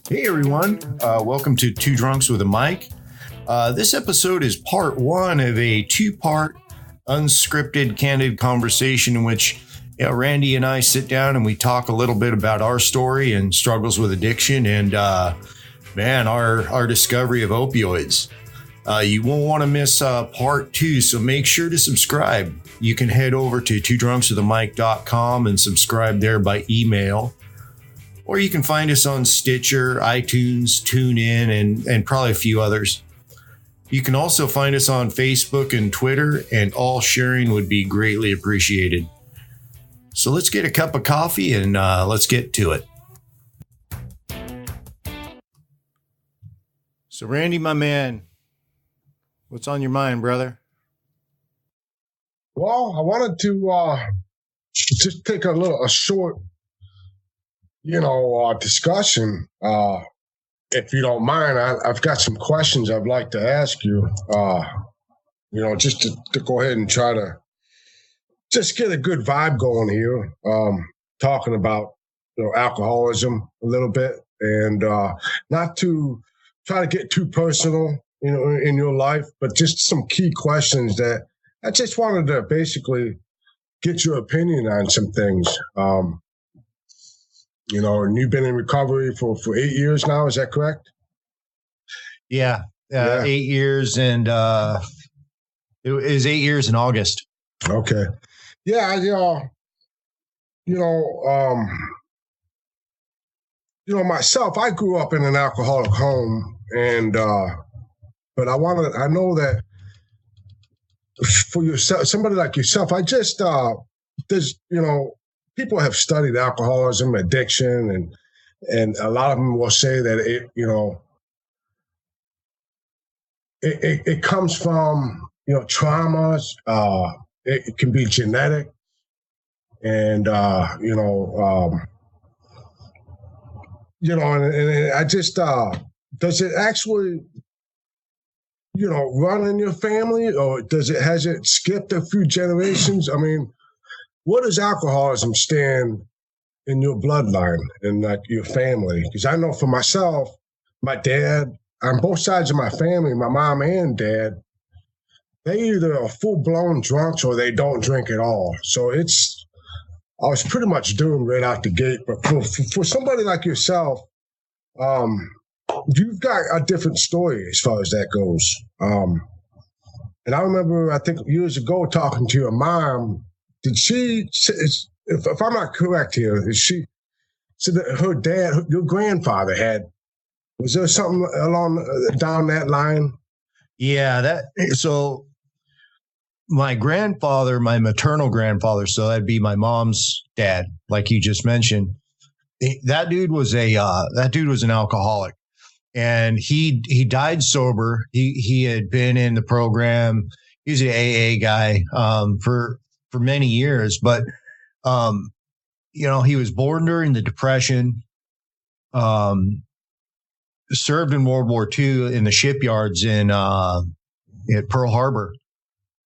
Hey everyone, welcome to Two Drunks with a Mic. This episode is part one of a two-part unscripted, candid conversation in which Randy and I sit down and we talk a little bit about our story and struggles with addiction and, our discovery of opioids. You won't want to miss part two, so make sure to subscribe. You can head over to twodrunkswithamic.com and subscribe there by email. Or you can find us on Stitcher, iTunes, TuneIn, and probably a few others. You can also find us on Facebook and Twitter, and all sharing would be greatly appreciated. So let's get a cup of coffee and let's get to it. So Randy, my man, what's on your mind, brother? Well, I wanted to just take a short discussion. If you don't mind, I've got some questions I'd like to ask you, just to go ahead and try to just get a good vibe going here, talking about, alcoholism a little bit and not to try to get too personal, in your life, but just some key questions that I just wanted to basically get your opinion on some things. And you've been in recovery for 8 years now. Is that correct? Yeah. 8 years. And it is 8 years in August. Okay. Yeah. Myself, I grew up in an alcoholic home and, but I know that for yourself, somebody like yourself, people have studied alcoholism, addiction, and a lot of them will say that it comes from traumas. It can be genetic, and and I just does it actually run in your family, or has it skipped a few generations? I mean, what does alcoholism stand in your bloodline and like your family? Because I know for myself, my dad, on both sides of my family, my mom and dad, they either are full-blown drunks or they don't drink at all. So I was pretty much doomed right out the gate. But for somebody like yourself, you've got a different story as far as that goes. And I remember, I think years ago, talking to your mom. Did she, if I'm not correct here, she said that her dad, your grandfather was there something down that line? Yeah, so my grandfather, my maternal grandfather, so that'd be my mom's dad, like you just mentioned. That dude was an alcoholic, and he died sober. He had been in the program. He was an AA guy for many years, but he was born during the Depression, served in World War II in the shipyards at Pearl Harbor,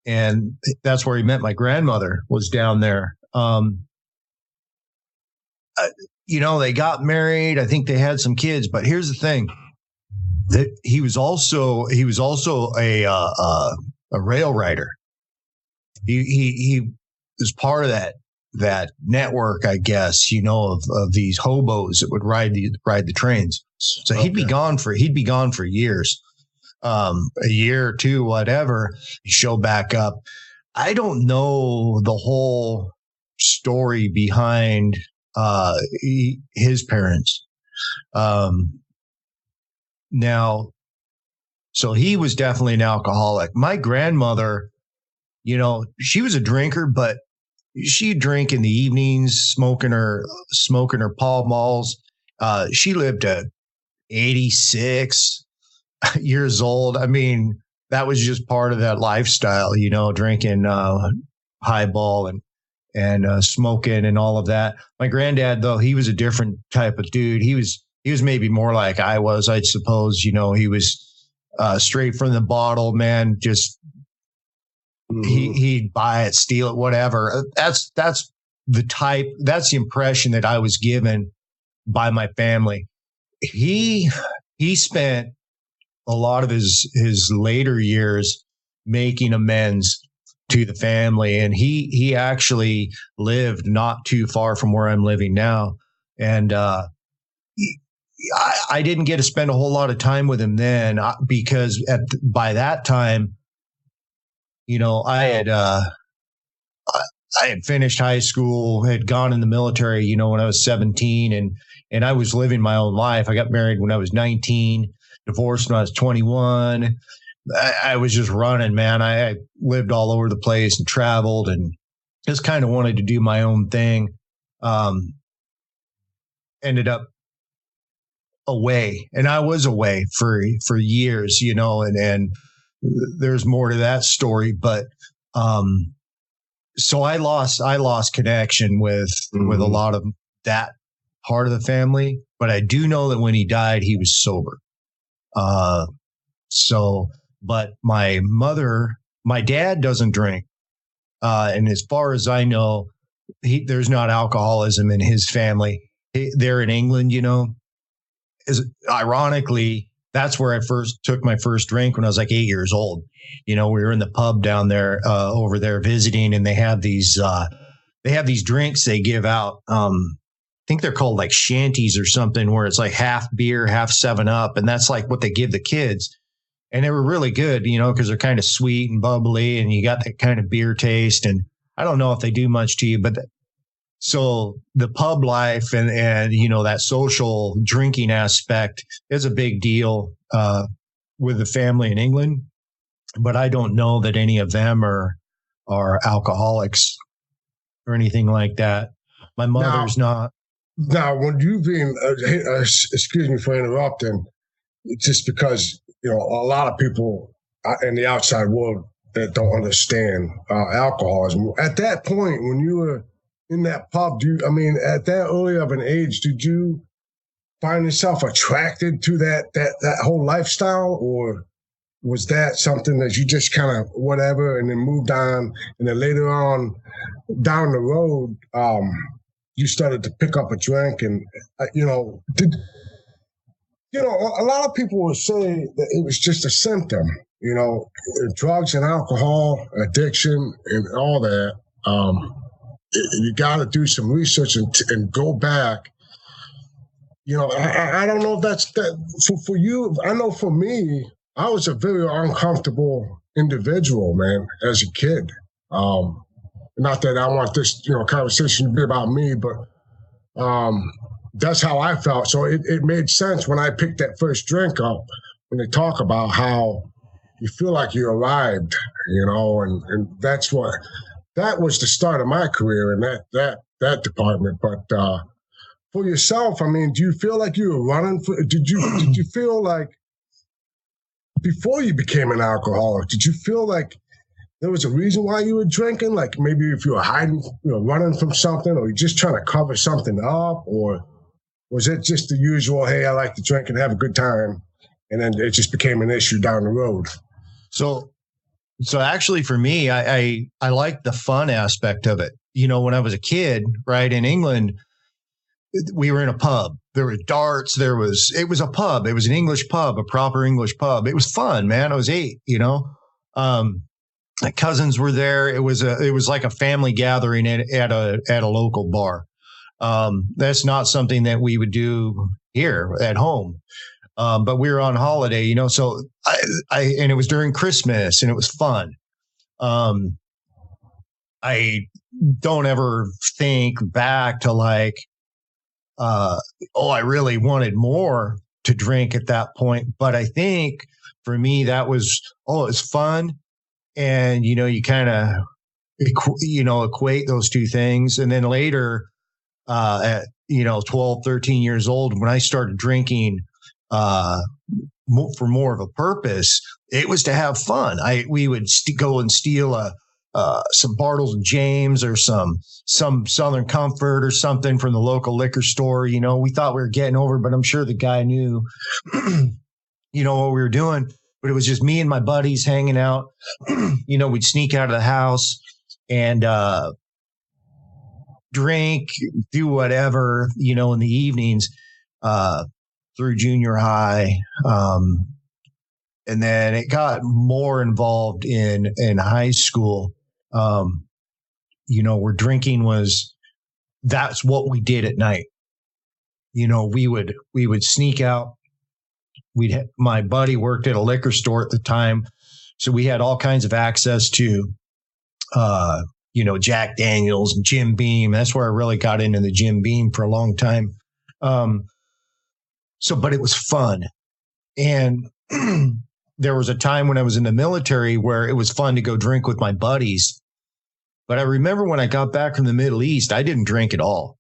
and that's where he met my grandmother, was down there. They got married. I think they had some kids, but here's the thing: that he was also a rail rider. He was part of that network, I guess, of these hobos that would ride the trains. So he'd be gone for years, a year or two, whatever. He'd show back up. I don't know the whole story behind his parents. Now, so he was definitely an alcoholic. My grandmother, she was a drinker, but she'd drink in the evenings, smoking her Pall Malls. She lived to 86 years old. I mean, that was just part of that lifestyle, drinking highball and smoking and all of that. My granddad, though, he was a different type of dude. He was maybe more like I was, I suppose. He was straight from the bottle, man. Just he'd buy it, steal it, whatever. That's the impression that I was given by my family. he spent a lot of his later years making amends to the family, and he actually lived not too far from where I'm living now, and I didn't get to spend a whole lot of time with him then because by that time, I had finished high school, had gone in the military, when I was 17, and I was living my own life. I got married when I was 19, divorced when I was 21. I was just running, man. I lived all over the place and traveled and just kind of wanted to do my own thing. Ended up away, and I was away for years, and there's more to that story, but so I lost connection with a lot of that part of the family, but I do know that when he died, he was sober. But my dad doesn't drink. And as far as I know, there's not alcoholism in his family. They're in England, ironically, that's where I first took my first drink when I was like 8 years old. We were in the pub down there, over there visiting, and they have these drinks they give out. I think they're called like shanties or something, where it's like half beer, half 7-Up. And that's like what they give the kids. And they were really good, because they're kind of sweet and bubbly, and you got that kind of beer taste. And I don't know if they do much to you, but so the pub life and that social drinking aspect is a big deal with the family in England. But I don't know that any of them are alcoholics or anything like that. My mother's not. Now, when you've been, excuse me for interrupting, just because, a lot of people in the outside world that don't understand alcoholism. At that point, when you were in that pub, at that early of an age, did you find yourself attracted to that whole lifestyle, or was that something that you just kind of whatever and then moved on, and then later on down the road, you started to pick up a drink, and a lot of people will say that it was just a symptom, drugs and alcohol addiction and all that. You got to do some research and go back. I don't know if that's that for you. I know for me, I was a very uncomfortable individual, man, as a kid. Not that I want this, conversation to be about me, but that's how I felt. So it made sense when I picked that first drink up, when they talk about how you feel like you arrived, and that was the start of my career in that department. But for yourself, do you feel like you were running did you feel like before you became an alcoholic, did you feel like there was a reason why you were drinking? Like maybe if you were hiding, running from something, or you're just trying to cover something up, or was it just the usual, hey, I like to drink and have a good time, and then it just became an issue down the road? So actually for me, I like the fun aspect of it. When I was a kid, right, in England, we were in a pub. There were darts. It was a pub. It was an English pub, a proper English pub. It was fun, man. I was 8, my cousins were there. It was like a family gathering at a local bar. That's not something that we would do here at home. But we were on holiday, so and it was during Christmas, and it was fun. I don't ever think back to like, I really wanted more to drink at that point. But I think for me, that was, it's fun. And, you kind of, equate those two things. And then later, at, 12, 13 years old, when I started drinking, for more of a purpose, it was to have fun. We would go and steal some Bartles and James or some Southern Comfort or something from the local liquor store. We thought we were getting over, but I'm sure the guy knew, what we were doing. But it was just me and my buddies hanging out. We'd sneak out of the house and drink, do whatever, in the evenings. through junior high. And then it got more involved in high school. Where drinking that's what we did at night. We would sneak out. My buddy worked at a liquor store at the time. So we had all kinds of access to, Jack Daniels and Jim Beam. That's where I really got into the Jim Beam for a long time. But it was fun. And there was a time when I was in the military where it was fun to go drink with my buddies. But I remember when I got back from the Middle East, I didn't drink at all.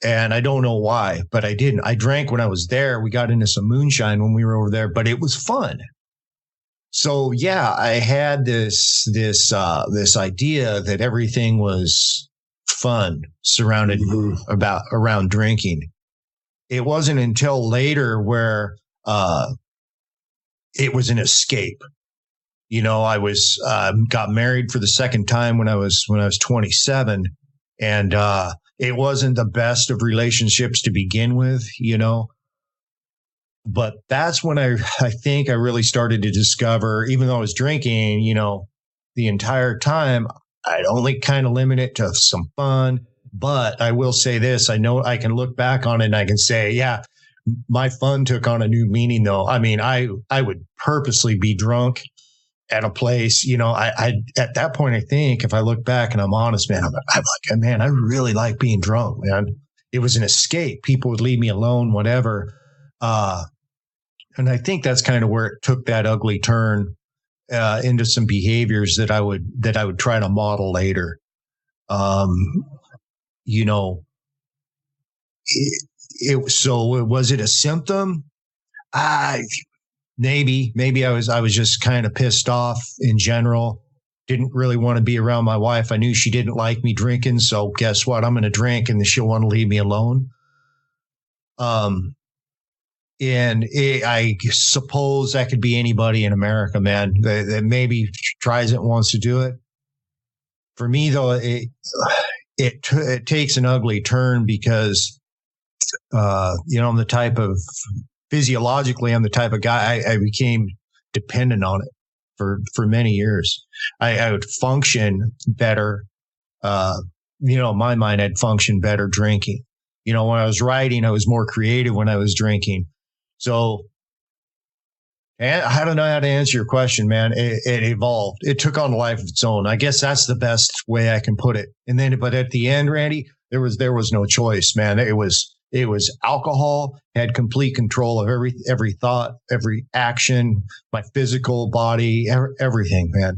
And I don't know why, but I didn't. I drank when I was there. We got into some moonshine when we were over there, but it was fun. So yeah, I had this idea that everything was fun surrounded around drinking. It wasn't until later where it was an escape. I was got married for the second time when I was 27, and it wasn't the best of relationships to begin with, But that's when I think I really started to discover, even though I was drinking, the entire time, I'd only kind of limit it to some fun. But I will say this, I know I can look back on it and I can say, yeah, my fun took on a new meaning, though. I mean, I would purposely be drunk at a place, I at that point, I think if I look back and I'm honest, man, I'm like, man, I really like being drunk, man. It was an escape. People would leave me alone, whatever. And I think that's kind of where it took that ugly turn into some behaviors that I would try to model later. Was it a symptom? Maybe I was just kind of pissed off in general. Didn't really want to be around my wife. I knew she didn't like me drinking. So guess what? I'm going to drink and she'll want to leave me alone. I suppose that could be anybody in America, man, that maybe tries it, wants to do it. For me, though, it takes an ugly turn because, I'm the type of physiologically, I'm the type of guy I became dependent on it for many years. I would function better. In my mind, I'd function better drinking. When I was writing, I was more creative when I was drinking. So I don't know how to answer your question, man. It evolved. It took on a life of its own. I guess that's the best way I can put it. But at the end, Randy, there was no choice, man. It was alcohol, had complete control of every thought, every action, my physical body, everything, man.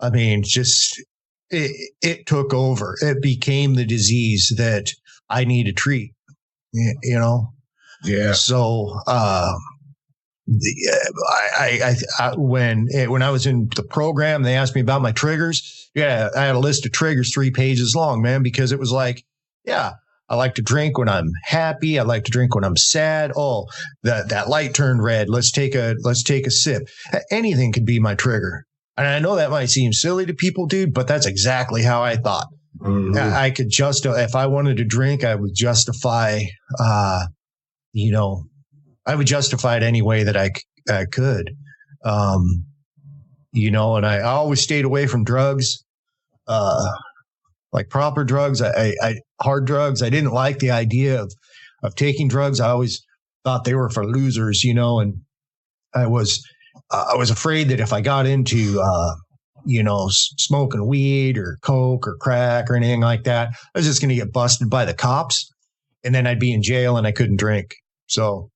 I mean, just it took over. It became the disease that I need to treat, Yeah. So, when I was in the program, they asked me about my triggers. Yeah, I had a list of triggers 3 pages long, man, because it was like, yeah, I like to drink when I'm happy. I like to drink when I'm sad. Oh, that light turned red. Let's take a sip. Anything could be my trigger. And I know that might seem silly to people, dude, but that's exactly how I thought. Mm-hmm. I could if I wanted to drink, I would justify, I would justify it any way that I could, and I always stayed away from drugs, like proper drugs. Hard drugs. I didn't like the idea of taking drugs. I always thought they were for losers, and I was afraid that if I got into, smoking weed or coke or crack or anything like that, I was just going to get busted by the cops, and then I'd be in jail and I couldn't drink. So,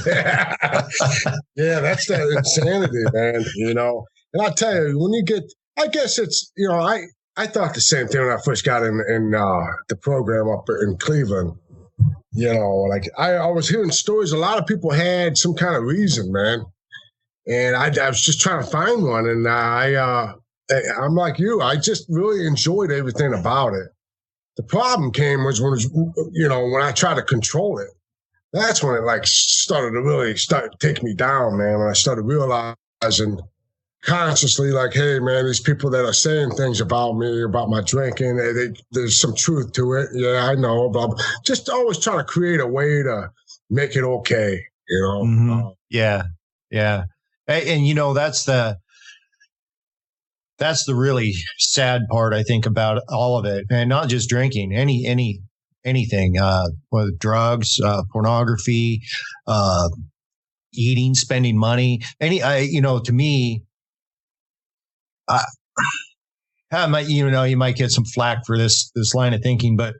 yeah, that's that insanity, man. And I'll tell you, when you get, I guess it's, I thought the same thing when I first got in the program up in Cleveland. Like I was hearing stories. A lot of people had some kind of reason, man. And I was just trying to find one. And I'm like you. I just really enjoyed everything about it. The problem came was when I tried to control it. That's when it started to really take me down, man. When I started realizing consciously, hey, man, these people that are saying things about me, about my drinking, there's some truth to it. Yeah, I know. But just always trying to create a way to make it okay, you know? Mm-hmm. Yeah. Yeah. And, you know, that's the really sad part, I think, about all of it. And not just drinking, anything, with drugs, pornography, eating, spending money, to me, you might get some flack for this line of thinking, but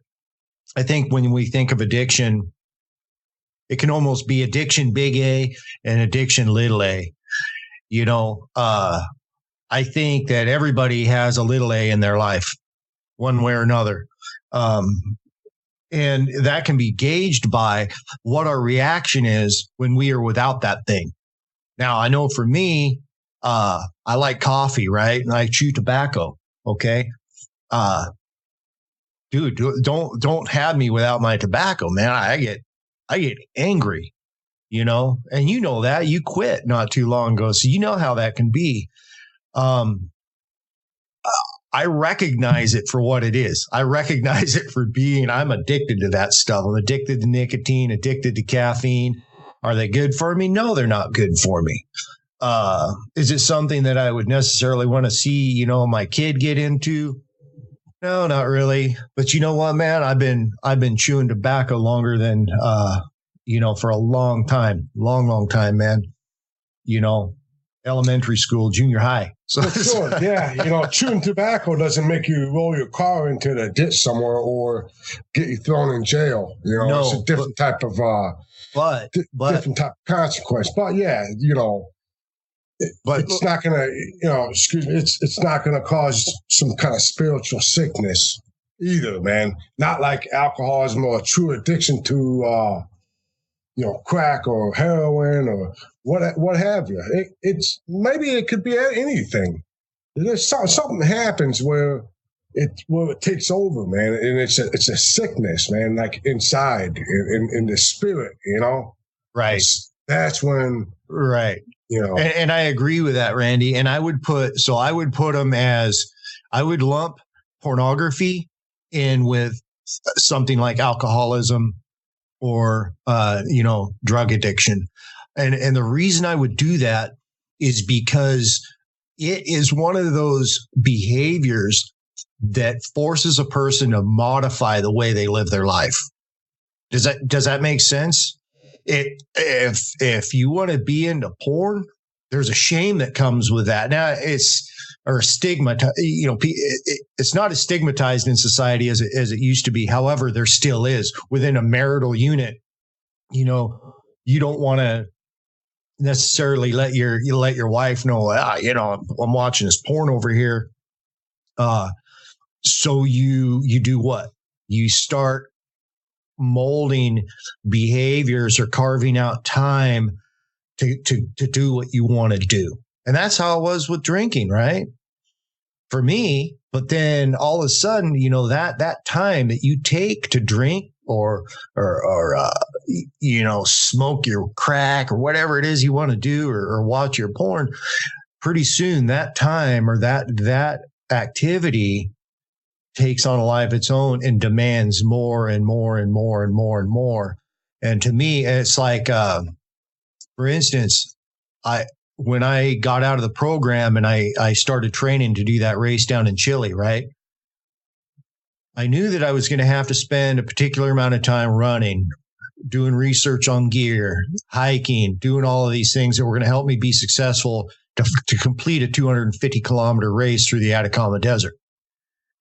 I think when we think of addiction, it can almost be addiction big A and addiction little a. You know, I think that everybody has a little a in their life, one way or another. And that can be gauged by what our reaction is when we are without that thing. Now, I know for me, I like coffee, right? And I chew tobacco. Okay. Dude, don't have me without my tobacco, man. I get angry, you know, and you know that you quit not too long ago. So you know how that can be. I recognize it for what it is. I recognize it for I'm addicted to that stuff. I'm addicted to nicotine, addicted to caffeine. Are they good for me? No, they're not good for me. Is it something that I would necessarily want to see, you know, my kid get into? No, not really. But you know what, man? I've been chewing tobacco longer than, for a long time, long time, man. You know, elementary school, junior high. So sure, yeah. You know, chewing tobacco doesn't make you roll your car into the ditch somewhere or get you thrown in jail. You know, it's a different type of different type of consequence. But yeah, you know, it's not gonna, it's not gonna cause some kind of spiritual sickness either, man. Not like alcoholism or a true addiction to crack or heroin or what have you. It's maybe it could be anything. There's something happens where it takes over, man, and it's a sickness, man, like inside in the spirit, you know. Right. That's when. Right. You know. And I agree with that, Randy. And I would put them as, I would lump pornography in with something like alcoholism or, drug addiction. And the reason I would do that is because it is one of those behaviors that forces a person to modify the way they live their life. Does that make sense? If you want to be into porn, there's a shame that comes with that. Now it's not as stigmatized in society as it used to be. However, there still is within a marital unit. You know, you don't want to necessarily let your wife know, I'm watching this porn over here. So you do what? You start molding behaviors or carving out time to do what you want to do. And that's how it was with drinking, right? For me, but then all of a sudden, that time that you take to drink or smoke your crack or whatever it is you want to do or watch your porn, pretty soon that time or that activity takes on a life of its own and demands more and more and more and more and more. And to me, it's like, for instance, when I got out of the program and I started training to do that race down in Chile, right? I knew that I was going to have to spend a particular amount of time running, doing research on gear, hiking, doing all of these things that were going to help me be successful to complete a 250-kilometer race through the Atacama Desert.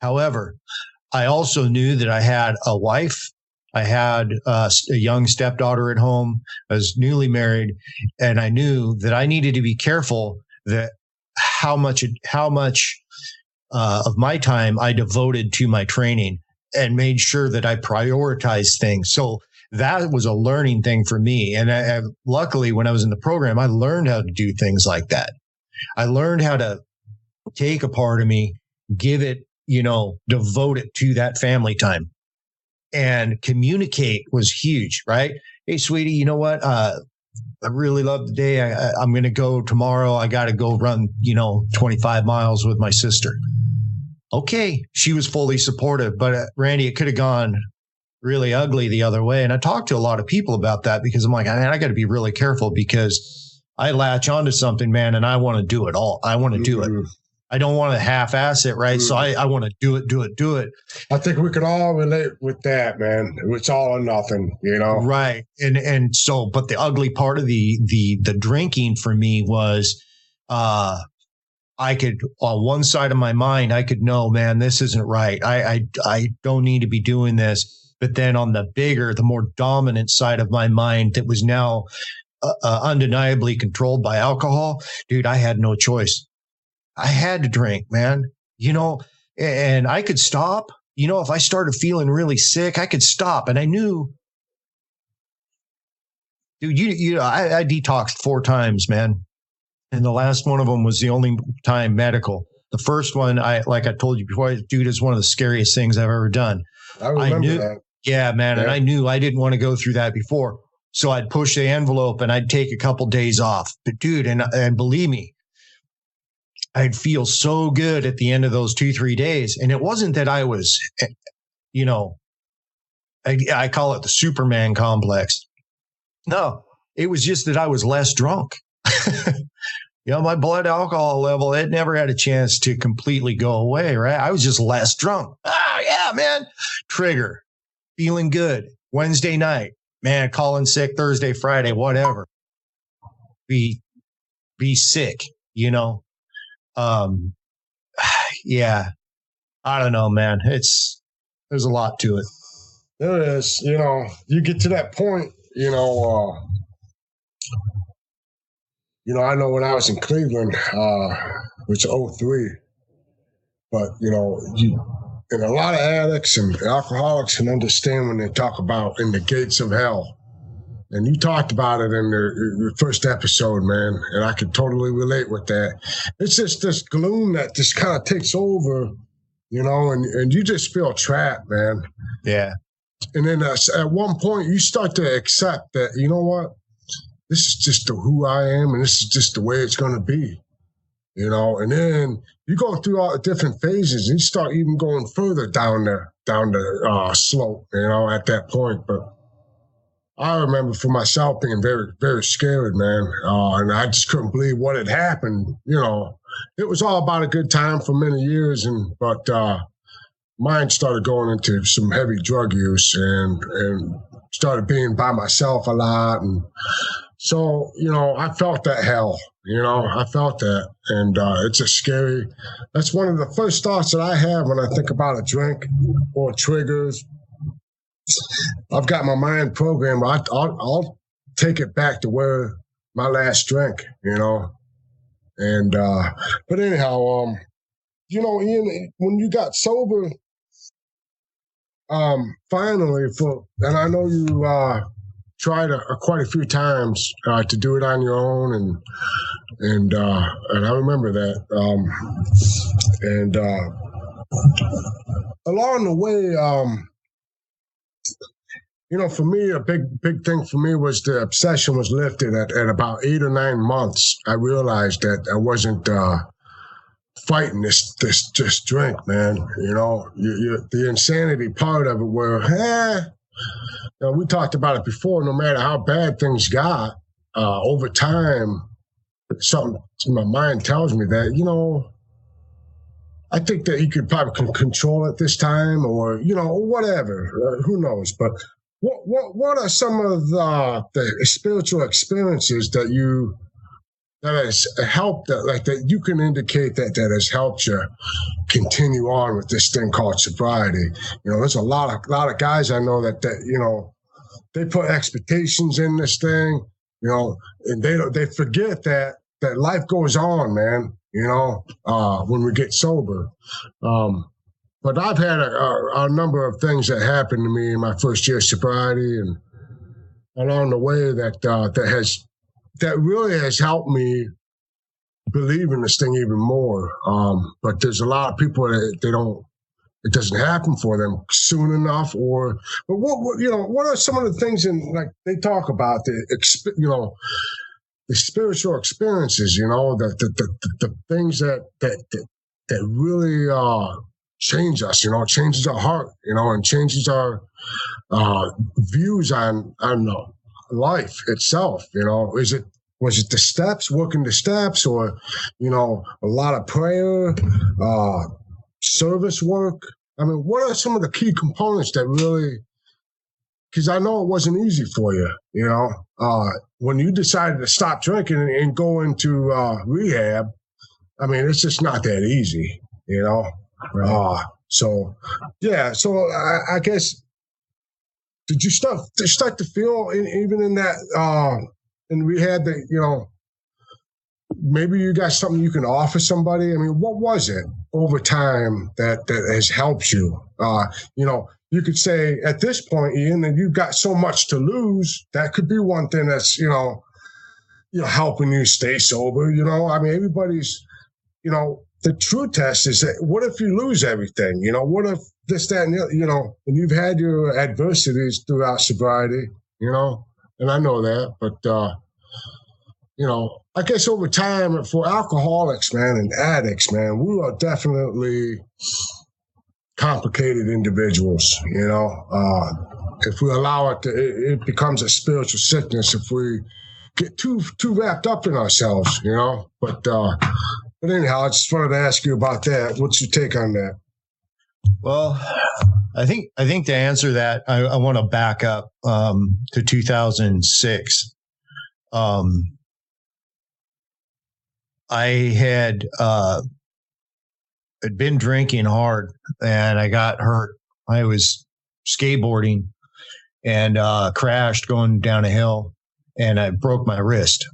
However, I also knew that I had a wife. I had a young stepdaughter at home. I was newly married, and I knew that I needed to be careful that how much of my time I devoted to my training and made sure that I prioritized things. So that was a learning thing for me. And I luckily, when I was in the program, I learned how to do things like that. I learned how to take a part of me, give it, devote it to that family time. And communicate was huge, right? Hey, sweetie, you know what? I really love the day. I'm going to go tomorrow. I got to go run, 25 miles with my sister. Okay. She was fully supportive, but Randy, it could have gone really ugly the other way. And I talked to a lot of people about that because I'm like, man, I got to be really careful because I latch onto something, man, and I want to do it all. I want to do it. I don't want to half-ass it, right? So I want to do it. I think we could all relate with that, man. It's all or nothing, you know? Right. And so, but the ugly part of the drinking for me was, I could, on one side of my mind, I could know, man, this isn't right. I don't need to be doing this. But then on the bigger, the more dominant side of my mind that was now undeniably controlled by alcohol, dude, I had no choice. I had to drink, man, you know, and I could stop, you know, if I started feeling really sick, I could stop. And I knew, dude, I detoxed 4 times, man. And the last one of them was the only time medical. The first one, like I told you before, dude, is one of the scariest things I've ever done. I remember that. Yeah, man. Yeah. And I knew I didn't want to go through that before. So I'd push the envelope and I'd take a couple days off. But dude, and believe me, I'd feel so good at the end of those 2-3 days. And it wasn't that I was, you know, I call it the Superman complex. No, it was just that I was less drunk. You know, my blood alcohol level, it never had a chance to completely go away, right? I was just less drunk. Yeah, man. Trigger. Feeling good. Wednesday night. Man, calling sick Thursday, Friday, whatever. Be sick, you know? Yeah, I don't know, man. There's a lot to it. There is, you know, you get to that point, you know, I know when I was in Cleveland, which 03, but, you know, and a lot of addicts and alcoholics can understand when they talk about in the gates of hell. And you talked about it in your first episode, man, and I could totally relate with that. It's just this gloom that just kind of takes over, you know, and you just feel trapped, man. Yeah. And then at one point, you start to accept that, you know what, this is just who I am, and this is just the way it's going to be, you know. And then you go through all the different phases, and you start even going further down the slope, you know, at that point. But I remember for myself being very, very scared, man. And I just couldn't believe what had happened. You know, it was all about a good time for many years, but mine started going into some heavy drug use and started being by myself a lot. And so, you know, I felt that hell, you know, I felt that. And it's a scary, that's one of the first thoughts that I have when I think about a drink or triggers. I've got my mind programmed. I'll take it back to where my last drink, you know. And but anyhow, you know, Ian, when you got sober, finally, and I know you tried quite a few times to do it on your own, and I remember that. And along the way, you know, for me, a big thing for me was the obsession was lifted at about 8 or 9 months. I realized that I wasn't fighting this drink, man. You know, the insanity part of it where, you know, we talked about it before, no matter how bad things got, over time, something in my mind tells me that, you know, I think that he could probably control it this time, or, you know, whatever, who knows. But what are some of the spiritual experiences that has helped, that you can indicate that has helped you continue on with this thing called sobriety? You know, there's a lot of guys I know that you know, they put expectations in this thing, you know, and they forget that life goes on, man. You know, when we get sober. But I've had a number of things that happened to me in my first year of sobriety, and along the way that really has helped me believe in this thing even more. But there's a lot of people that it doesn't happen for them soon enough. But what you know, what are some of the things like they talk about you know, the spiritual experiences, you know, the things that really change us, changes our heart, and changes our views on life itself. Was it the steps, working the steps, or a lot of prayer, service work? I mean, what are some of the key components that really? Because I know it wasn't easy for you. When you decided to stop drinking and go into rehab, I mean, it's just not that easy. Right. So I guess, did you start to feel even in that in rehab that maybe you got something you can offer somebody? I mean, what was it over time that has helped you? You could say at this point, Ian, that you've got so much to lose. That could be one thing that's helping you stay sober. I mean, everybody's the true test is that what if you lose everything? What if this, that, and and you've had your adversities throughout sobriety, and I know that, but, I guess over time for alcoholics, man, and addicts, man, we are definitely complicated individuals, if we allow it it becomes a spiritual sickness if we get too wrapped up in ourselves, but anyhow, I just wanted to ask you about that. What's your take on that? Well, I think to answer that, I want to back up to 2006. I had been drinking hard, and I got hurt. I was skateboarding and crashed going down a hill, and I broke my wrist.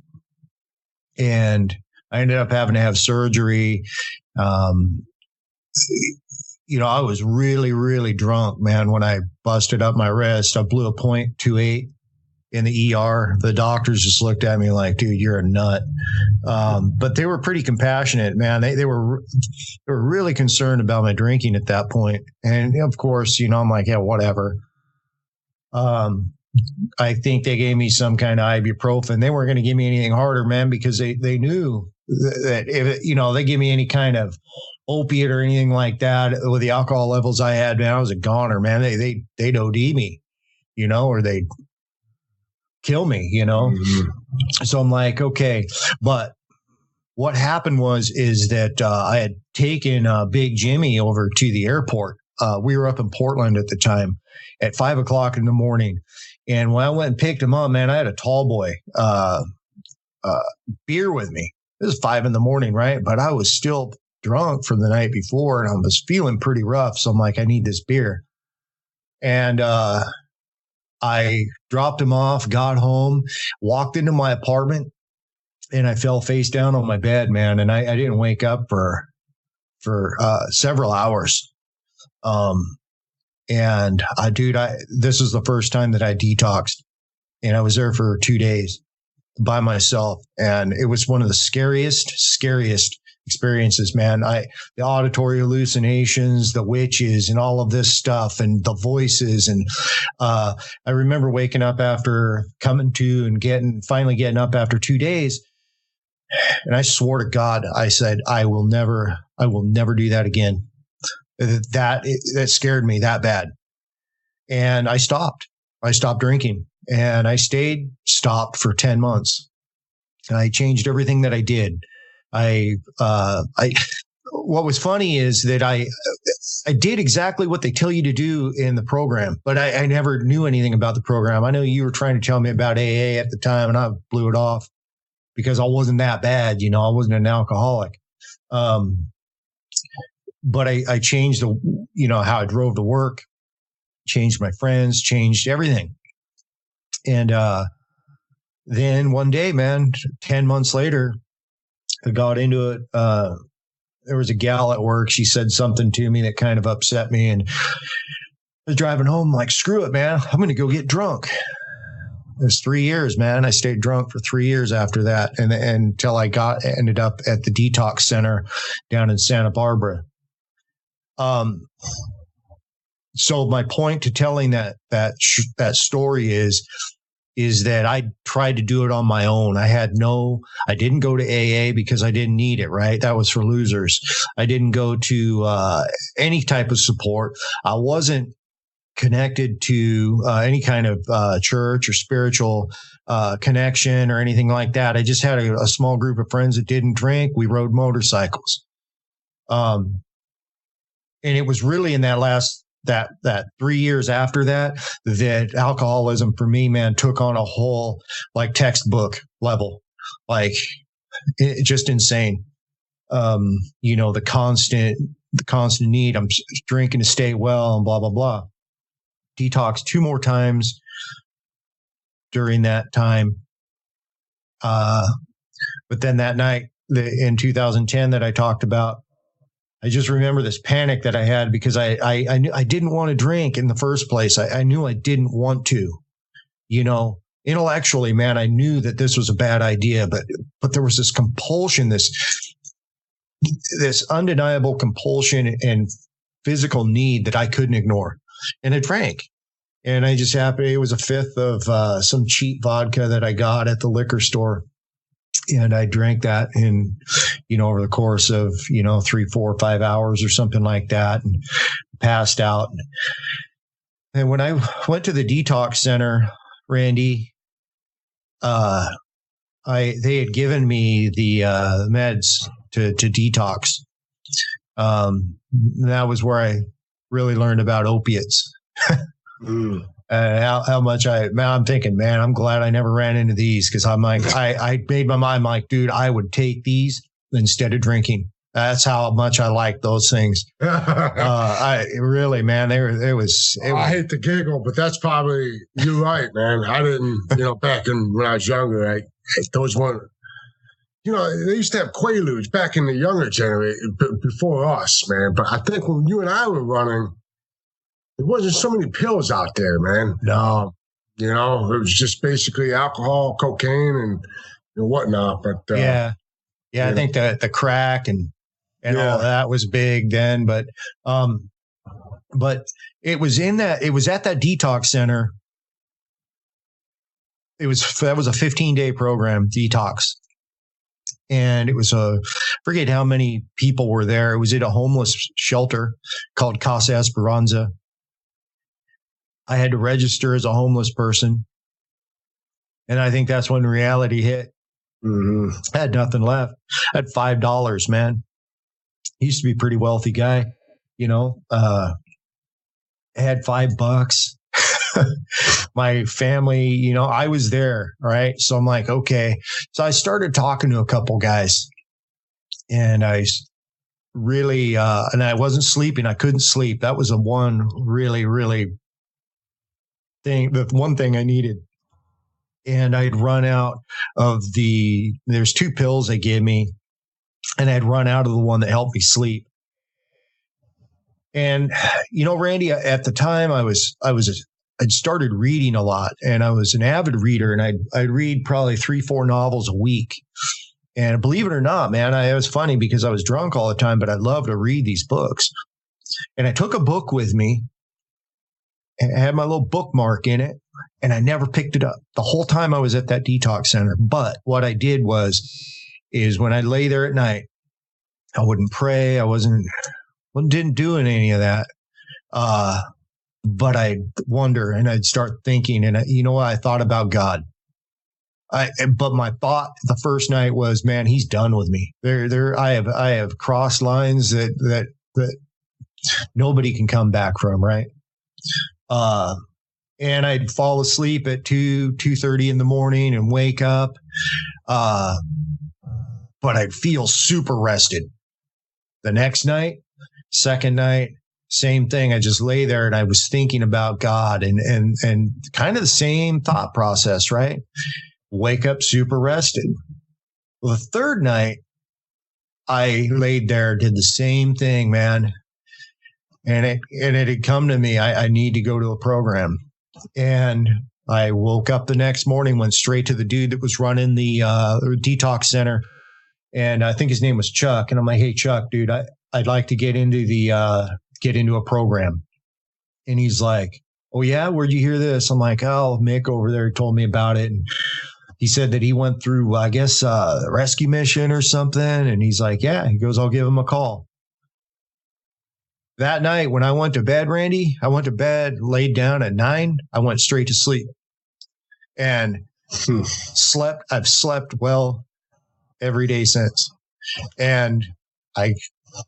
And I ended up having to have surgery. I was really, really drunk, man. When I busted up my wrist, I blew a .28 in the ER. The doctors just looked at me like, dude, you're a nut. But they were pretty compassionate, man. They were really concerned about my drinking at that point. And of course, I'm like, yeah, whatever. I think they gave me some kind of ibuprofen. They weren't going to give me anything harder, man, because they knew that if they give me any kind of opiate or anything like that with the alcohol levels I had, man, I was a goner, man. They'd OD me, or they'd kill me, Mm-hmm. So I'm like, okay. But what happened is that I had taken Big Jimmy over to the airport. We were up in Portland at the time at 5:00 in the morning. And when I went and picked him up, man, I had a tall boy beer with me. It was 5 a.m, right? But I was still drunk from the night before, and I was feeling pretty rough. So I'm like, I need this beer. And I dropped him off, got home, walked into my apartment, and I fell face down on my bed, man. And I didn't wake up for several hours. And this was the first time that I detoxed, and I was there for 2 days by myself. And it was one of the scariest experiences, man. The auditory hallucinations, the witches, and all of this stuff, and the voices. And I remember waking up after coming to and finally getting up after 2 days. And I swore to God, I said, I will never do that again. That scared me that bad. And I stopped drinking, and I stopped for 10 months. And I changed everything that I did. What was funny is that I did exactly what they tell you to do in the program, but I never knew anything about the program. I know you were trying to tell me about AA at the time, and I blew it off because I wasn't that bad. I wasn't an alcoholic. But I changed how I drove to work, changed my friends, changed everything. And then one day, man, 10 months later, I got into it. There was a gal at work. She said something to me that kind of upset me. And I was driving home like, screw it, man. I'm going to go get drunk. It was 3 years, man. I stayed drunk for 3 years after that. And until I ended up at the detox center down in Santa Barbara. So my point to telling that story is is that I tried to do it on my own. I didn't go to AA because I didn't need it, right? That was for losers. I didn't go to any type of support. I wasn't connected to any kind of church or spiritual connection or anything like that. I just had a small group of friends that didn't drink. We rode motorcycles. And it was really in that 3 years after that alcoholism for me, man, took on a whole like textbook level, like just insane. The constant need. I'm drinking to stay well and blah, blah, blah. Detox 2 more times during that time. But then that night in 2010 that I talked about, I just remember this panic that I had because I knew I didn't want to drink in the first place. I knew I didn't want to, intellectually, man, I knew that this was a bad idea, but there was this compulsion, this undeniable compulsion and physical need that I couldn't ignore. And I drank. And I just happened, it was a fifth of some cheap vodka that I got at the liquor store. And I drank that in, over the course of, 3, 4, 5 hours or something like that, and passed out. And when I went to the detox center, Randy, they had given me the meds to detox. That was where I really learned about opiates. How much I'm thinking, man, I'm glad I never ran into these, because I'm like, I made my mind like, dude, I would take these instead of drinking. That's how much I like those things. I really, man, it was. I hate to giggle, but that's probably, you're right, man. I didn't, back when I was younger, those weren't, they used to have Quaaludes back in the younger generation before us, man. But I think when you and I were running, there wasn't so many pills out there, man. No. It was just basically alcohol, cocaine, and whatnot. But yeah, I think the crack and all that was big then. But it was it was at that detox center. That was a 15-day program, detox. And it was forget how many people were there. It was at a homeless shelter called Casa Esperanza. I had to register as a homeless person. And I think that's when reality hit. Mm-hmm. I had nothing left. I had $5, man. I used to be a pretty wealthy guy, I had $5. My family, I was there. Right. So I'm like, okay. So I started talking to a couple guys, and I really, and I wasn't sleeping. I couldn't sleep. That was the one thing I needed. And I'd run out of there's 2 pills they gave me, and I'd run out of the one that helped me sleep. And, Randy, at the time I'd started reading a lot, and I was an avid reader, and I'd read probably 3, 4 novels a week. And believe it or not, man, it was funny because I was drunk all the time, but I loved to read these books. And I took a book with me, and I had my little bookmark in it, and I never picked it up the whole time I was at that detox center. But what I did is when I lay there at night, I wouldn't pray. I didn't do any of that. But I'd wonder, and I'd start thinking, and I thought about God. But my thought the first night was, man, he's done with me. I have crossed lines that nobody can come back from. Right. And I'd fall asleep at 2:30 in the morning and wake up. But I'd feel super rested. The next night, second night, same thing. I just lay there and I was thinking about God and kind of the same thought process, right? Wake up super rested. Well, the third night, I laid there, did the same thing, man. And it had come to me, I need to go to a program. And I woke up the next morning, went straight to the dude that was running the detox center. And I think his name was Chuck. And I'm like, hey, Chuck, dude, I'd like to get into a program. And he's like, oh yeah, where'd you hear this? I'm like, oh, Mick over there told me about it. And he said that he went through, I guess, a rescue mission or something. And he's like, yeah, he goes, I'll give him a call. That night when I went to bed, Randy, I went to bed, laid down at 9. I went straight to sleep and I've slept well every day since. And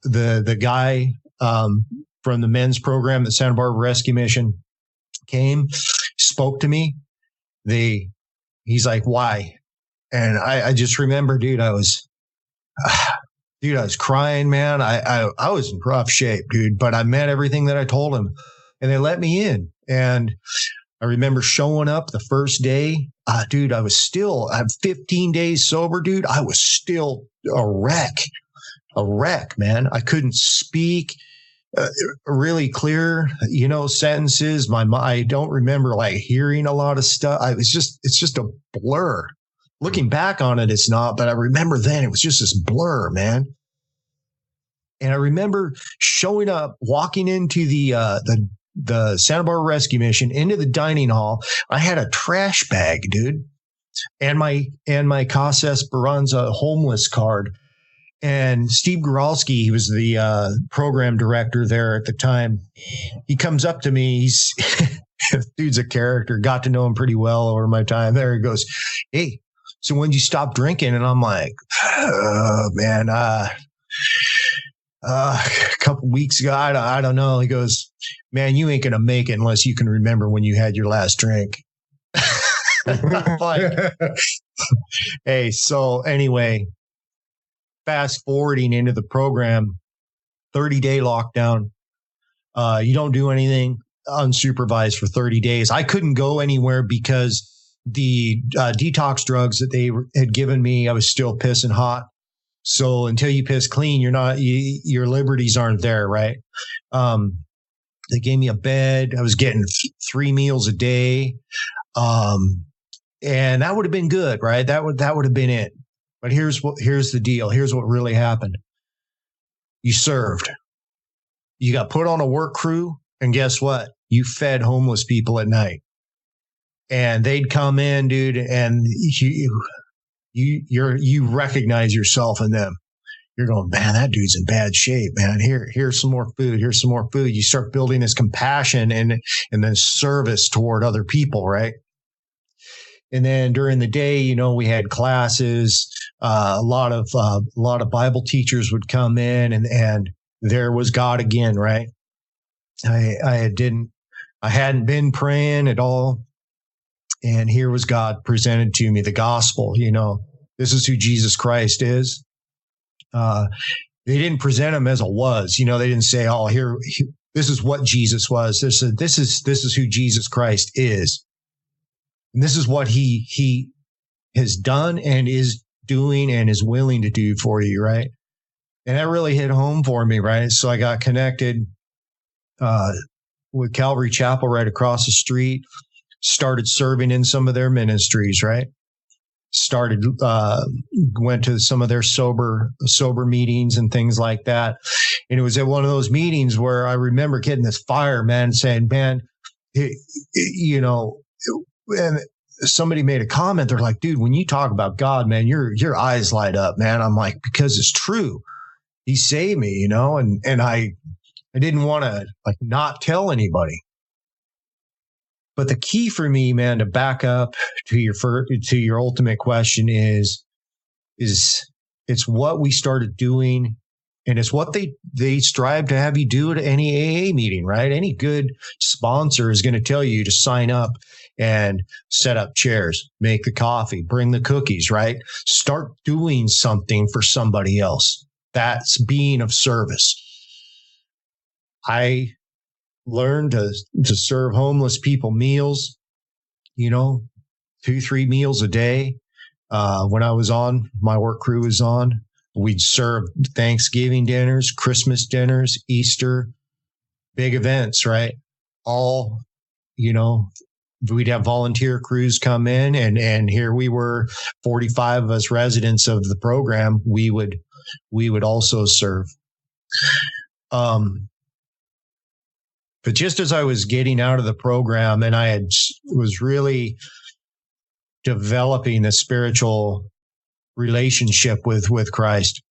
the guy from the men's program, the Santa Barbara Rescue Mission, came, spoke to me. He's like, why? And I just remember, dude, I was crying, man. I was in rough shape, dude, but I meant everything that I told him, and they let me in. And I remember showing up the first day, dude, I'm 15 days sober, dude. I was still a wreck, man. I couldn't speak really clear, sentences. I don't remember like hearing a lot of stuff. It's just a blur. Looking back on it, it's not, but I remember then it was just this blur, man. And I remember showing up, walking into the Santa Barbara Rescue Mission, into the dining hall. I had a trash bag, dude, and my Casa Esperanza homeless card. And Steve Goralski, he was the program director there at the time. He comes up to me. Dude's a character. Got to know him pretty well over my time there. He goes, hey, so when did you stop drinking? And I'm like, man, a couple weeks ago, I don't know. He goes, man, you ain't going to make it unless you can remember when you had your last drink. I'm like, hey, so anyway, fast forwarding into the program, 30-day lockdown. You don't do anything unsupervised for 30 days. I couldn't go anywhere because the detox drugs that they had given me, I was still pissing hot. So until you piss clean, your liberties aren't there, right? They gave me a bed. I was getting 3 meals a day. And that would have been good, right? That would have been it. But here's the deal. Here's what really happened. You served. You got put on a work crew, and guess what? You fed homeless people at night. And they'd come in, dude, and you recognize yourself in them. You're going, man, that dude's in bad shape, man. Here's some more food. Here's some more food. You start building this compassion and then service toward other people, right? And then during the day, we had classes. A lot of Bible teachers would come in, and there was God again, right? I hadn't been praying at all, and here was God presented to me, the gospel. This is who Jesus Christ is. They didn't present him as a was. They didn't say, "Oh, here, this is what Jesus was." They said, "This is who Jesus Christ is." And this is what he has done and is doing and is willing to do for you, right? And that really hit home for me, right? So I got connected with Calvary Chapel right across the street, started serving in some of their ministries, right? Went to some of their sober meetings and things like that. And it was at one of those meetings where I remember getting this fire, man, saying, man, and somebody made a comment. They're like, dude, when you talk about God, man, your eyes light up, man. I'm like, because it's true. He saved me, and I didn't want to not tell anybody. But the key for me, man, to back up to your ultimate question is it's what we started doing, and it's what they strive to have you do at any AA meeting, right? Any good sponsor is going to tell you to sign up and set up chairs, make the coffee, bring the cookies, right? Start doing something for somebody else. That's being of service. I learned to serve homeless people meals, 2-3 meals a day. When I was on, my work crew was on, we'd serve Thanksgiving dinners, Christmas dinners, Easter, big events, right? All, we'd have volunteer crews come in, and here we were, 45 of us residents of the program. We would also serve. But just as I was getting out of the program and was really developing a spiritual relationship with Christ,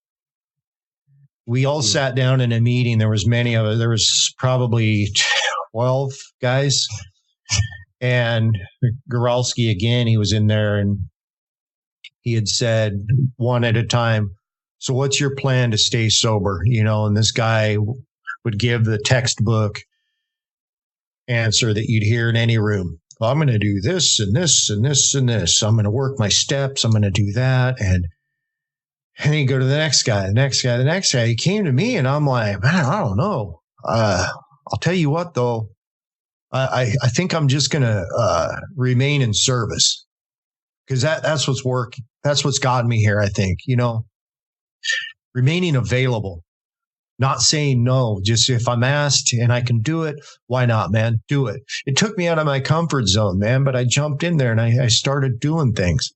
we all sat down in a meeting. There was many of us. There was probably 12 guys. And Goralski, again, he was in there, and he had said one at a time, so what's your plan to stay sober? And this guy would give the textbook answer that you'd hear in any room. Well, I'm going to do this and this and this and this. I'm going to work my steps. I'm going to do that. And then you go to the next guy, the next guy, the next guy. He came to me, and I'm like, man, I don't know. I'll tell you what, though. I think I'm just going to remain in service, because that's what's working. That's what's gotten me here, I think. Remaining available, not saying no. Just if I'm asked and I can do it, why not, man? Do it. It took me out of my comfort zone, man, but I jumped in there and I started doing things.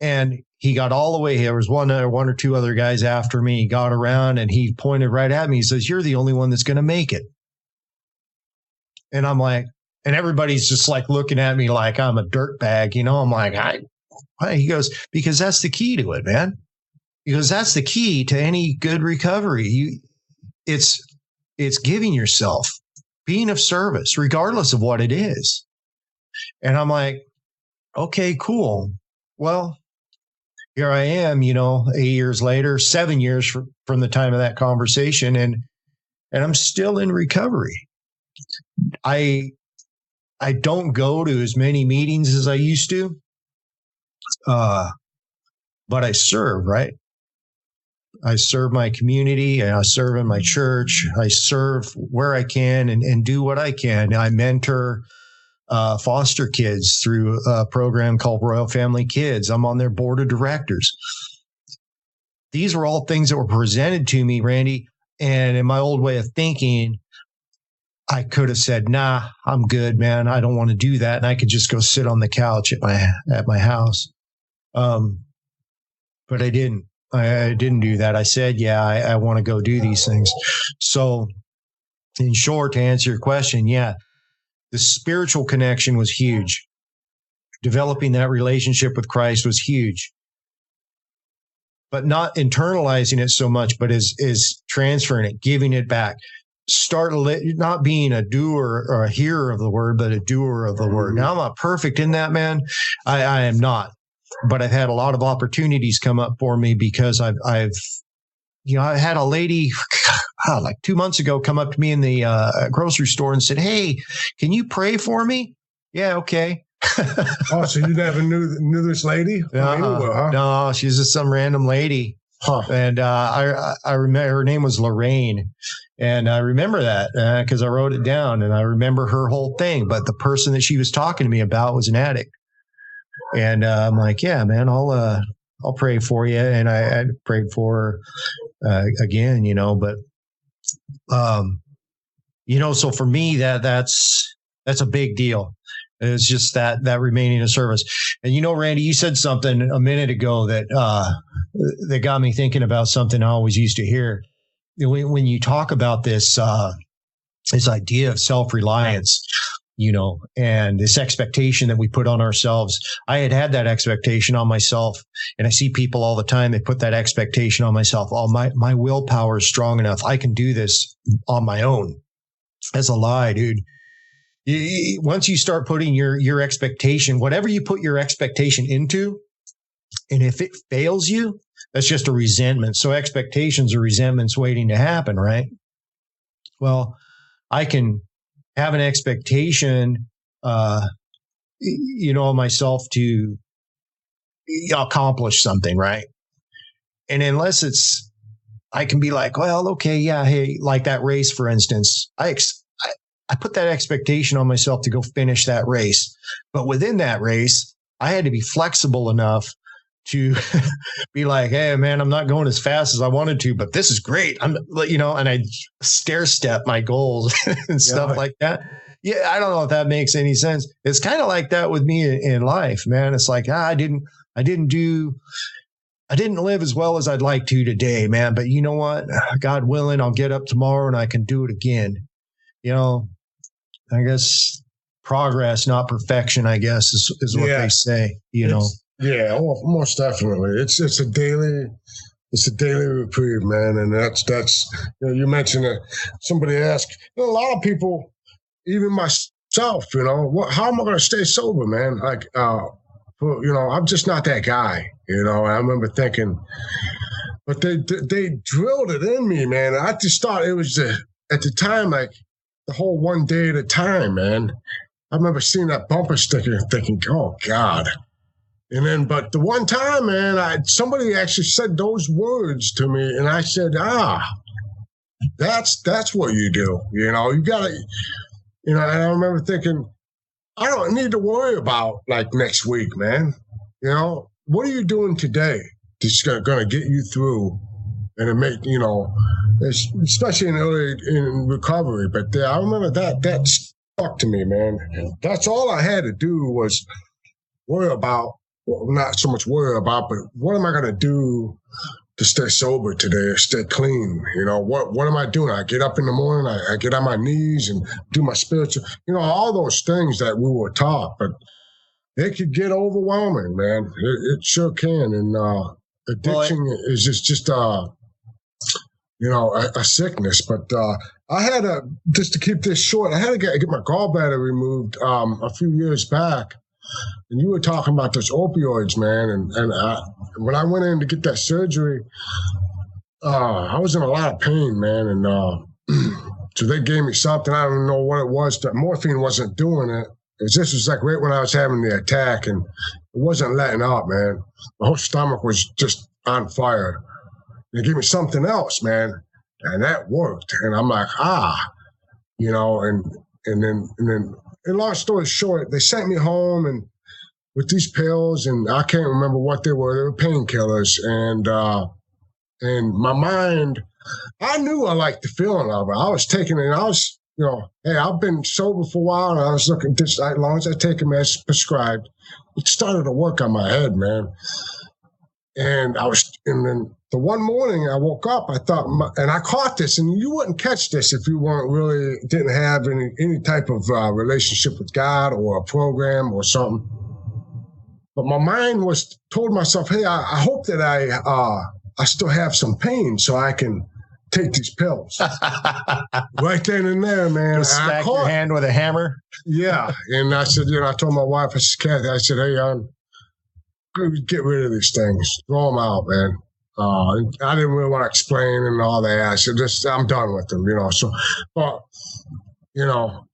And he got all the way. There was one or two other guys after me. He got around and he pointed right at me. He says, "You're the only one that's going to make it." And I'm like, and everybody's just like looking at me like I'm a dirtbag. I'm like, he goes, because that's the key to it, man. Because that's the key to any good recovery. It's giving yourself, being of service, regardless of what it is. And I'm like, okay, cool. Well, here I am, 8 years later, 7 years from the time of that conversation, and I'm still in recovery. I don't go to as many meetings as I used to, but I serve, right? I serve my community. I serve in my church. I serve where I can and do what I can. I mentor foster kids through a program called Royal Family Kids. I'm on their board of directors. These were all things that were presented to me, Randy. And in my old way of thinking, I could have said, nah, I'm good, man. I don't want to do that. And I could just go sit on the couch at my house. But I didn't. I didn't do that. I said, yeah, I want to go do these things. So in short, to answer your question, yeah, the spiritual connection was huge. Developing that relationship with Christ was huge. But not internalizing it so much, but is transferring it, giving it back. Not being a doer or a hearer of the word, but a doer of the word. Now, I'm not perfect in that, man. I am not. But I've had a lot of opportunities come up for me because I had a lady like 2 months ago come up to me in the grocery store and said, "Hey, can you pray for me?" Yeah, okay. Oh, so you never knew this lady? Huh? No, she's just some random lady. Huh. And I remember her name was Lorraine. And I remember that because I wrote it down, and I remember her whole thing. But the person that she was talking to me about was an addict. And I'm like, yeah, man, I'll pray for you. And I prayed for her again, but, so for me, that's a big deal. It's just that remaining in service. And, Randy, you said something a minute ago that got me thinking about something I always used to hear. When you talk about this idea of self-reliance, and this expectation that we put on ourselves. I had that expectation on myself, and I see people all the time. They put that expectation on myself. Oh, my willpower is strong enough. I can do this on my own. That's a lie, dude. Once you start putting your expectation, whatever you put your expectation into, and if it fails you, that's just a resentment. So expectations are resentments waiting to happen, right? Well, I can have an expectation, myself to accomplish something, right? And unless I can be like, well, okay, yeah, hey, like that race, for instance, I put that expectation on myself to go finish that race. But within that race, I had to be flexible enough to be like, hey, man, I'm not going as fast as I wanted to, but this is great. And I stair step my goals and stuff like that. Yeah. I don't know if that makes any sense. It's kind of like that with me in life, man. It's like, I didn't live as well as I'd like to today, man. But you know what? God willing, I'll get up tomorrow and I can do it again. I guess progress, not perfection, I guess is what they say, Yeah, most definitely. It's a daily reprieve, man. And that's you mentioned that somebody asked, a lot of people, even myself, how am I going to stay sober, man? Like, I'm just not that guy, I remember thinking, but they drilled it in me, man. I just thought it was at the time, like the whole one day at a time, man. I remember seeing that bumper sticker and thinking, oh God. And then, but the one time, man, somebody actually said those words to me, and I said, that's what you do. You gotta, and I remember thinking, I don't need to worry about like next week, man. What are you doing today that's going to get you through and it make, especially in recovery. But I remember that stuck to me, man. That's all I had to do was worry about, well, not so much worry about, but what am I going to do to stay sober today or stay clean? What am I doing? I get up in the morning, I get on my knees and do my spiritual, all those things that we were taught, but it could get overwhelming, man. It sure can. And addiction is just a sickness. But I had just to keep this short, I had to get my gallbladder removed a few years back. And you were talking about those opioids, man. And when I went in to get that surgery, I was in a lot of pain, man. And so they gave me something. I don't know what it was. That morphine wasn't doing it. This was like right when I was having the attack, and it wasn't letting up, man. My whole stomach was just on fire. They gave me something else, man, and that worked. And I'm like, and then, long story short, they sent me home and with these pills, and I can't remember what they were. They were painkillers, and my mind, I knew I liked the feeling of it. I was taking it. I was, hey, I've been sober for a while, and I was looking just as long as I take them as prescribed. It started to work on my head, man. And then the one morning I woke up, I thought, and I caught this, and you wouldn't catch this if you didn't have any type of relationship with God or a program or something. But my mind told myself, hey, I hope that I still have some pain so I can take these pills. Right then and there, man. Just smack your hand with a hammer? Yeah. And I said, I told my wife, I said, Kathy, I said, hey, get rid of these things. Throw them out, man. I didn't really want to explain and all that. I said, I'm done with them, So, but,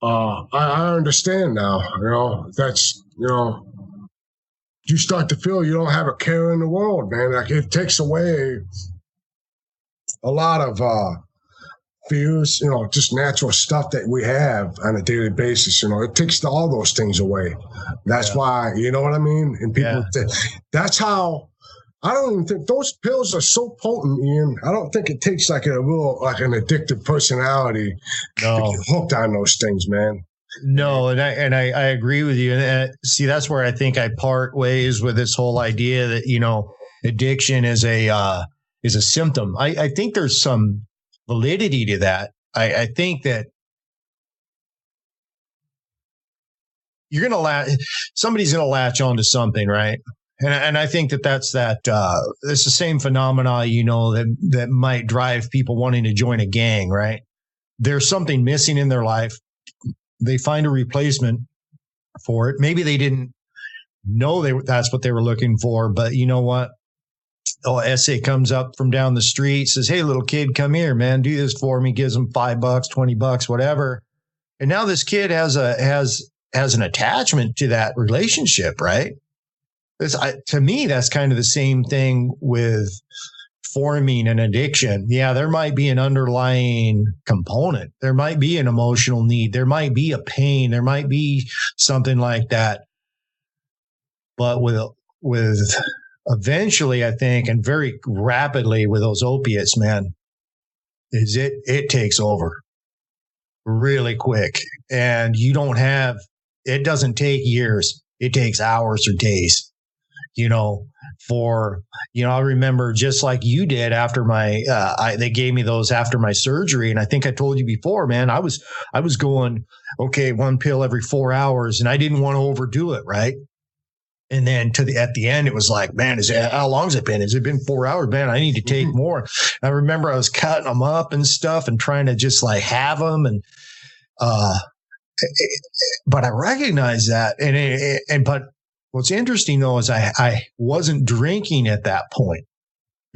I understand now, that's, you start to feel you don't have a care in the world, man. Like it takes away a lot of fears, just natural stuff that we have on a daily basis. It takes all those things away. That's why, you know what I mean? And people, that's how, I don't even think those pills are so potent, Ian. I don't think it takes like an addictive personality to get hooked on those things, man. No, and I agree with you. And see, that's where I think I part ways with this whole idea that, addiction is a symptom. I think there's some validity to that. I think that somebody's going to latch onto something, right? And I think it's the same phenomena, that might drive people wanting to join a gang, right? There's something missing in their life. They find a replacement for it. Maybe they didn't know that's what they were looking for, but you know what? SA comes up from down the street, says, hey, little kid, come here, man, do this for me, gives him $5, $20, whatever. And now this kid has an attachment to that relationship, right? To me, that's kind of the same thing with forming an addiction. Yeah, there might be an underlying component. There might be an emotional need. There might be a pain. There might be something like that. But with eventually, I think, and very rapidly with those opiates, man, it takes over really quick. And it doesn't take years. It takes hours or days. for, I remember just like you did after they gave me those after my surgery. And I think I told you before, man, I was going, okay, one pill every 4 hours, and I didn't want to overdo it. Right. And then at the end, it was like, man, how long's it been? Has it been 4 hours? Man, I need to take more. I remember I was cutting them up and stuff and trying to just like have them. And, but I recognize that. But what's interesting though, is I wasn't drinking at that point,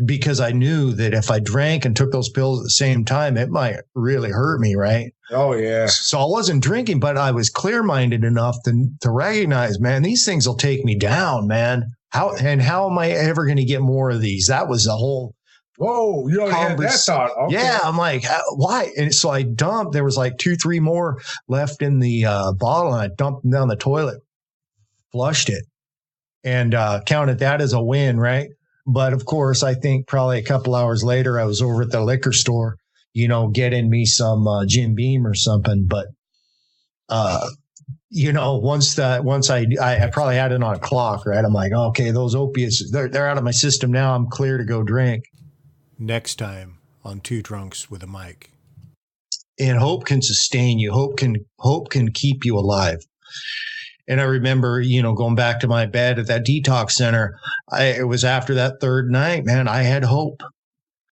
because I knew that if I drank and took those pills at the same time, it might really hurt me. Right. Oh yeah. So I wasn't drinking, but I was clear-minded enough to recognize, man, these things will take me down, man. How am I ever going to get more of these? That was the whole. Whoa, you already had that thought. Okay. Yeah, I'm like, why? And so I dumped. There was like 2-3 more left in the bottle, and I dumped them down the toilet, flushed it, and counted that as a win, right? But of course, I think probably a couple hours later, I was over at the liquor store, getting me some Jim Beam or something. But once I probably had it on a clock, right? I'm like, okay, those opiates, they're out of my system now. I'm clear to go drink. Next time on Two Drunks with a Mic. And hope can sustain you. Hope can keep you alive. And I remember, going back to my bed at that detox center, it was after that third night, man, I had hope.